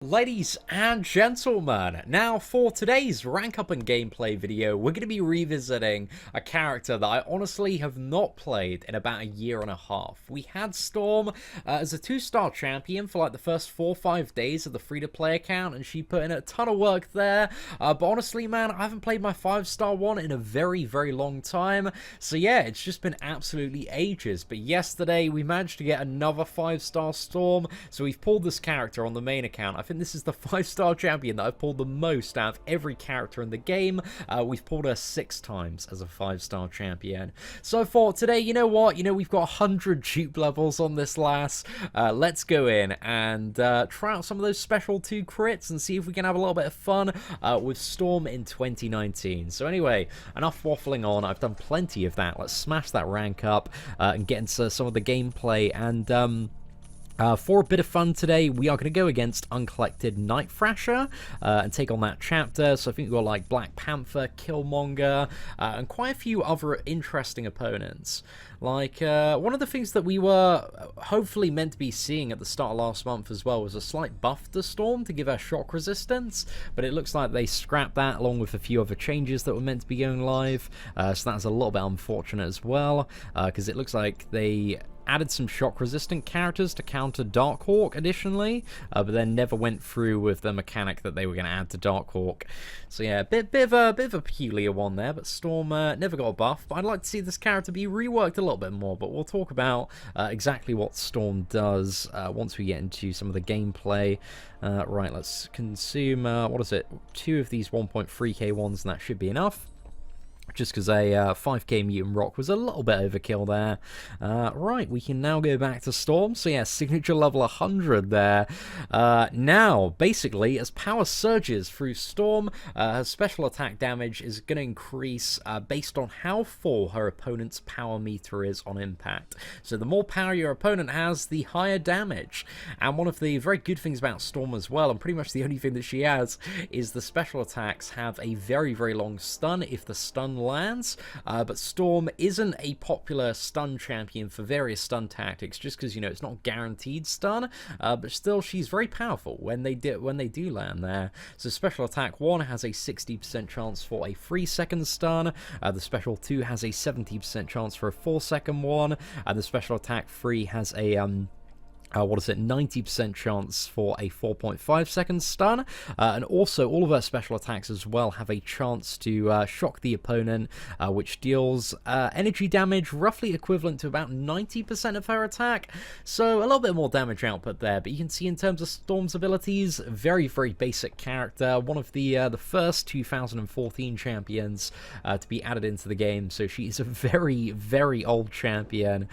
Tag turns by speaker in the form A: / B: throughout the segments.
A: Ladies and gentlemen, now for today's rank up and gameplay video, we're going to be revisiting a character that I honestly have not played in about a year and a half. We had Storm as a 2-star champion for like the first 4 or 5 days of the free-to-play account, and she put in a ton of work there, but honestly, man, I haven't played my 5-star one in a very, very long time, so yeah, it's just been absolutely ages. But yesterday, we managed to get another 5-star Storm, so we've pulled this character on the main account. I think this is the 5-star champion that I've pulled the most out of every character in the game. We've pulled her 6 times as a 5-star champion. So for today, you know what? We've got 100 dupe levels on this lass. Let's go in and try out some of those special 2 crits and see if we can have a little bit of fun with Storm in 2019. So anyway, enough waffling on. I've done plenty of that. Let's smash that rank up and get into some of the gameplay. And for a bit of fun today, we are going to go against Uncollected Night Thrasher and take on that chapter. So I think we've got like Black Panther, Killmonger, and quite a few other interesting opponents. Like, one of the things that we were hopefully meant to be seeing at the start of last month as well was a slight buff to Storm to give her shock resistance, but it looks like they scrapped that along with a few other changes that were meant to be going live, so that's a little bit unfortunate as well, because it looks like they added some shock-resistant characters to counter Darkhawk additionally, but then never went through with the mechanic that they were going to add to Darkhawk. So yeah, bit of a peculiar one there, but Storm never got a buff. But I'd like to see this character be reworked a little bit more, but we'll talk about exactly what Storm does once we get into some of the gameplay. Right, let's consume, what is it, 2 of these 1.3k ones, and that should be enough. Just because a 5k mutant rock was a little bit overkill there. Right, we can now go back to Storm. So yeah, signature level 100 there. Now, basically, as power surges through Storm, her special attack damage is going to increase based on how full her opponent's power meter is on impact. So the more power your opponent has, the higher damage. And one of the very good things about Storm as well, and pretty much the only thing that she has, is the special attacks have a very, very long stun if the stun lands, but Storm isn't a popular stun champion for various stun tactics, just because, it's not guaranteed stun, but still she's very powerful when they do land there. So special attack 1 has a 60% chance for a 3-second stun, the special 2 has a 70% chance for a 4-second one, and the special attack 3 has a 90% chance for a 4.5-second stun, and also all of her special attacks as well have a chance to shock the opponent, which deals energy damage roughly equivalent to about 90% of her attack, so a little bit more damage output there. But you can see in terms of Storm's abilities, very, very basic character, one of the first 2014 champions to be added into the game, so she is a very, very old champion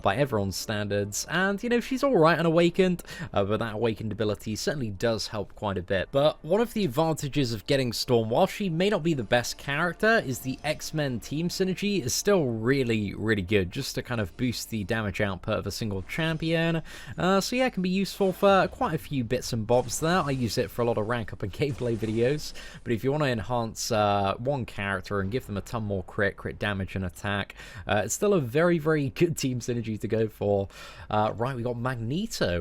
A: by everyone's standards, and she's alright and awakened, but that awakened ability certainly does help quite a bit. But one of the advantages of getting Storm, while she may not be the best character, is the X-Men team synergy is still really, really good, just to kind of boost the damage output of a single champion. So yeah, it can be useful for quite a few bits and bobs there. I use it for a lot of rank up and gameplay videos, but if you want to enhance one character and give them a ton more crit damage and attack, it's still a very, very good team synergy to go for. Right, we got Magneto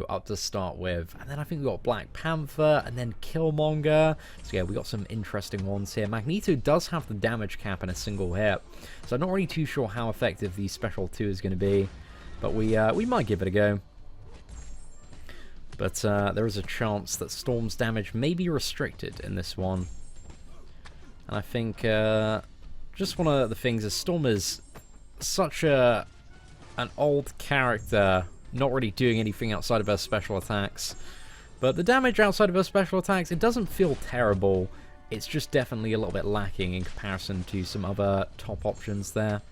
A: up to start with, and then I think we got Black Panther, and then Killmonger. So yeah, we got some interesting ones here. Magneto does have the damage cap in a single hit, so I'm not really too sure how effective the special 2 is going to be, but we might give it a go. But there is a chance that Storm's damage may be restricted in this one, and I think just one of the things is Storm is such an old character, not really doing anything outside of her special attacks. But the damage outside of her special attacks, it doesn't feel terrible. It's just definitely a little bit lacking in comparison to some other top options there.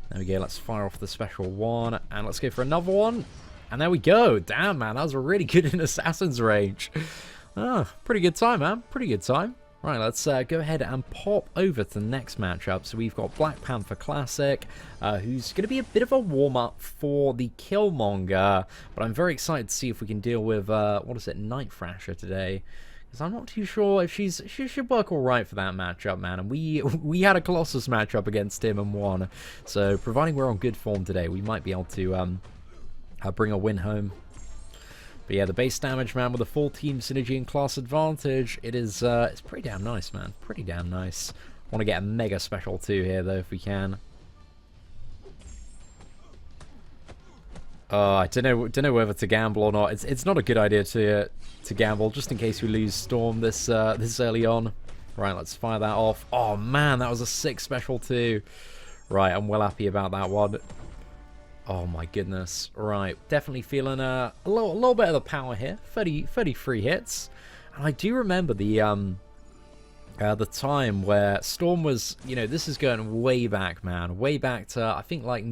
A: There we go, let's fire off the special 1, and let's go for another one. And there we go. Damn, man, that was really good in Assassin's range. Oh, pretty good time, man. Pretty good time. Right, let's go ahead and pop over to the next matchup. So we've got Black Panther Classic, who's going to be a bit of a warm-up for the Killmonger, but I'm very excited to see if we can deal with, what is it, Night Thrasher today. Because I'm not too sure if she should work alright for that matchup, man. And we had a Colossus matchup against him and won. So providing we're on good form today, we might be able to bring a win home. But yeah, the base damage, man, with a full team synergy and class advantage, it's pretty damn nice, man. Pretty damn nice. Want to get a mega special too here, though, if we can. I don't know whether to gamble or not. It's not a good idea to gamble, just in case we lose Storm this early on. Right, let's fire that off. Oh man, that was a sick special too. Right, I'm well happy about that one. Oh my goodness. Right, definitely feeling a little bit of the power here. 33 hits. And I do remember the time where Storm was, this is going way back, man. Way back to, I think, like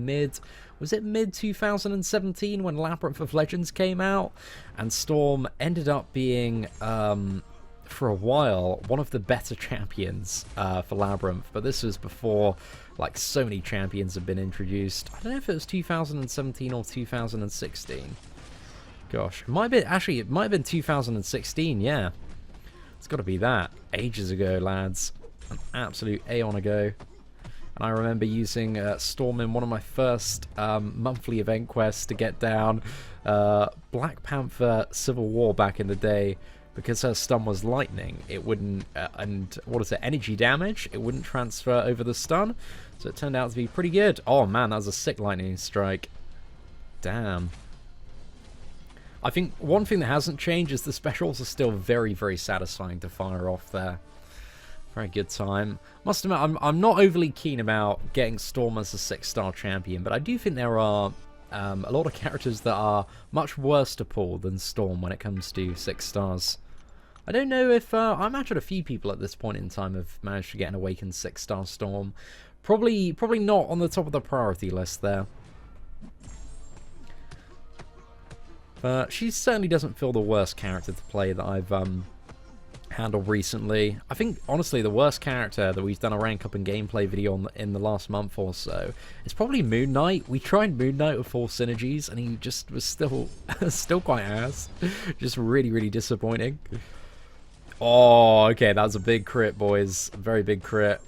A: was it mid 2017 when Labyrinth of Legends came out? And Storm ended up being, for a while, one of the better champions for Labyrinth. But this was before, like, so many champions have been introduced. I don't know if it was 2017 or 2016. Gosh, it might have been 2016, yeah. It's got to be that. Ages ago, lads. An absolute aeon ago. And I remember using Storm in one of my first monthly event quests to get down Black Panther Civil War back in the day. Because her stun was lightning, it wouldn't, and what is it, energy damage, it wouldn't transfer over the stun. So it turned out to be pretty good. Oh man, that was a sick lightning strike. Damn. I think one thing that hasn't changed is the specials are still very, very satisfying to fire off there. Very good time. Must admit, I'm not overly keen about getting Storm as a 6-star champion, but I do think there are a lot of characters that are much worse to pull than Storm when it comes to 6 stars. I don't know if... I imagine a few people at this point in time have managed to get an Awakened 6-star Storm. Probably not on the top of the priority list there. But she certainly doesn't feel the worst character to play that I've handled recently. I think, honestly, the worst character that we've done a rank up and gameplay video on in the last month or so is probably Moon Knight. We tried Moon Knight with full synergies, and he just was still quite ass. Just really, really disappointing. Oh, okay, that was a big crit, boys. A very big crit.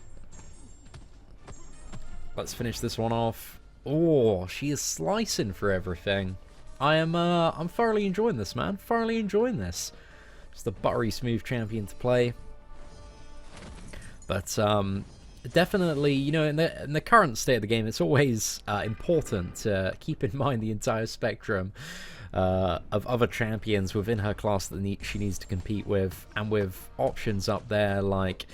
A: Let's finish this one off. Oh, she is slicing for everything. I'm thoroughly enjoying this, man. Thoroughly enjoying this. Just a buttery smooth champion to play. But definitely, in the current state of the game, it's always important to keep in mind the entire spectrum of other champions within her class that she needs to compete with, and with options up there like,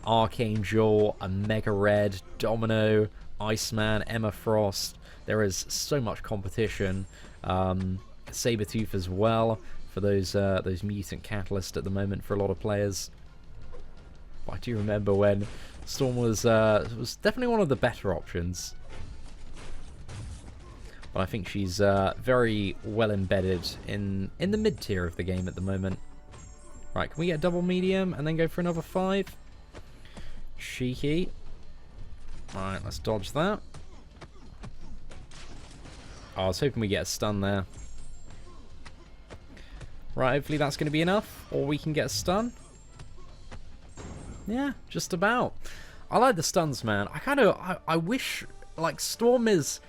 A: Archangel, a Mega Red, Domino, Iceman, Emma Frost. There is so much competition. Sabretooth as well for those mutant catalysts at the moment for a lot of players. But I do remember when Storm was definitely one of the better options. But I think she's very well embedded in the mid tier of the game at the moment. Right, can we get a double medium and then go for another 5? Cheeky. Alright, let's dodge that. Oh, I was hoping we get a stun there. Right, hopefully that's going to be enough. Or we can get a stun. Yeah, just about. I like the stuns, man. I wish, like, Storm is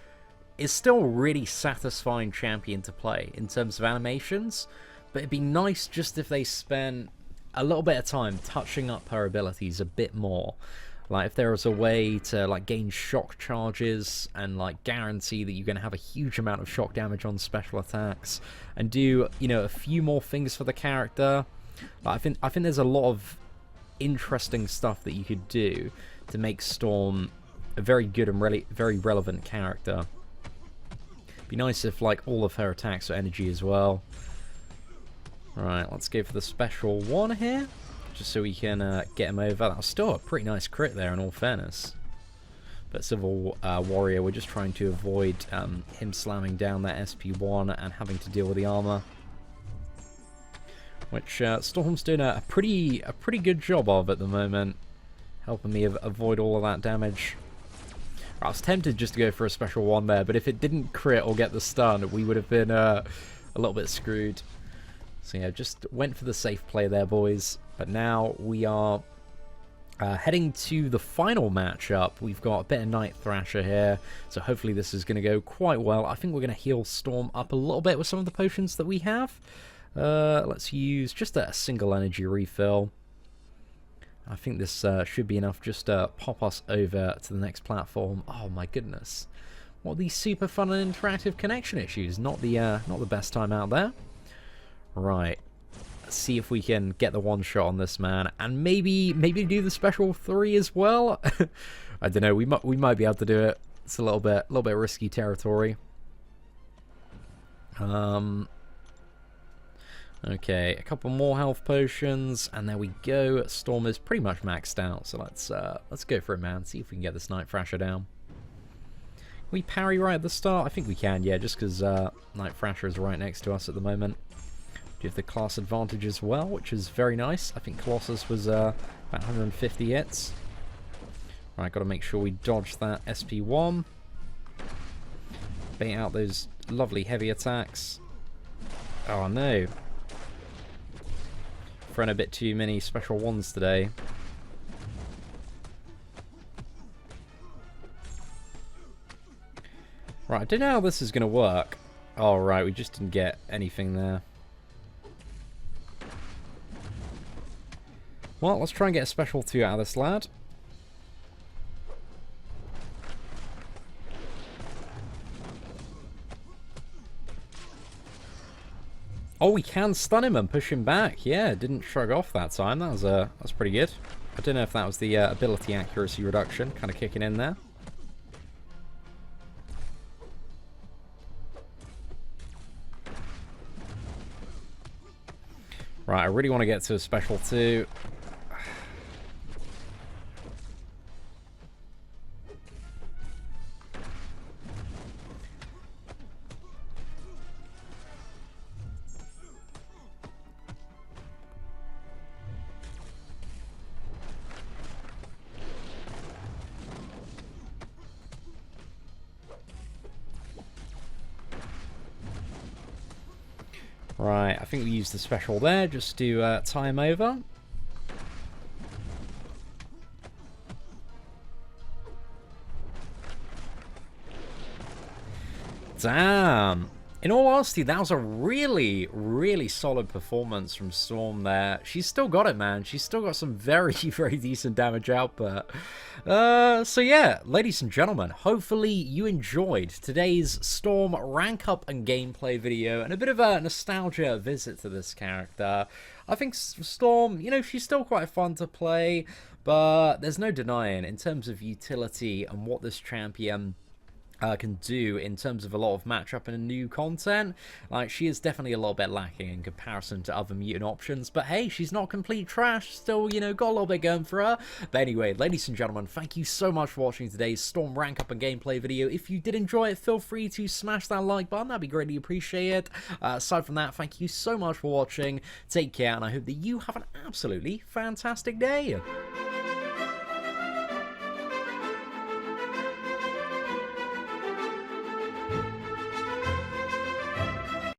A: still a really satisfying champion to play in terms of animations. But it'd be nice just if they spent a little bit of time touching up her abilities a bit more. Like, if there was a way to, like, gain shock charges and, like, guarantee that you're going to have a huge amount of shock damage on special attacks, and do, a few more things for the character. Like, I think there's a lot of interesting stuff that you could do to make Storm a very good and very relevant character. Be nice if, like, all of her attacks are energy as well. Alright, let's go for the special one here. Just so we can get him over. That was still a pretty nice crit there, in all fairness. But Civil Warrior, we're just trying to avoid him slamming down that SP1 and having to deal with the armor. Which Storm's doing a pretty good job of at the moment. Helping me avoid all of that damage. I was tempted just to go for a special one there, but if it didn't crit or get the stun, we would have been a little bit screwed. So yeah, just went for the safe play there, boys. But now we are heading to the final matchup. We've got a bit of Night Thrasher here, so hopefully this is going to go quite well. I think we're going to heal Storm up a little bit with some of the potions that we have. Let's use just a single energy refill. I think this should be enough just to pop us over to the next platform. Oh my goodness. What are these super fun and interactive connection issues? Not the best time out there. Right. Let's see if we can get the one shot on this man, and maybe do the special 3 as well. I don't know. We might be able to do it. It's a little bit risky territory. Okay, a couple more health potions, and there we go. Storm is pretty much maxed out, so let's go for it, man. See if we can get this Night Thrasher down. Can we parry right at the start? I think we can, yeah, just because Night Thrasher is right next to us at the moment. Do have the class advantage as well, which is very nice. I think Colossus was about 150 hits. Right, got to make sure we dodge that SP1. Bait out those lovely heavy attacks. Oh no. Throwing a bit too many special ones today. Right, I don't know how this is going to work. Oh, right, we just didn't get anything there. Well, let's try and get a special 2 out of this lad. Oh, we can stun him and push him back. Yeah, didn't shrug off that time. That's pretty good. I don't know if that was the ability accuracy reduction kind of kicking in there. Right, I really want to get to a special 2. Right, I think we used the special there just to tie him over. Damn. In all honesty, that was a really, really solid performance from Storm there. She's still got it, man. She's still got some very, very decent damage output. So yeah, ladies and gentlemen, hopefully you enjoyed today's Storm rank up and gameplay video, and a bit of a nostalgia visit to this character. I think Storm, you know, she's still quite fun to play, but there's no denying in terms of utility and what this champion can do in terms of a lot of matchup and new content. Like, she is definitely a little bit lacking in comparison to other mutant options, but hey, she's not complete trash. Still, you know, got a little bit going for her. But anyway, ladies and gentlemen, thank you so much for watching today's Storm rank up and gameplay video. If you did enjoy it, feel free to smash that like button. That'd be greatly appreciated. Aside from that, thank you so much for watching. Take care, and I hope that you have an absolutely fantastic day.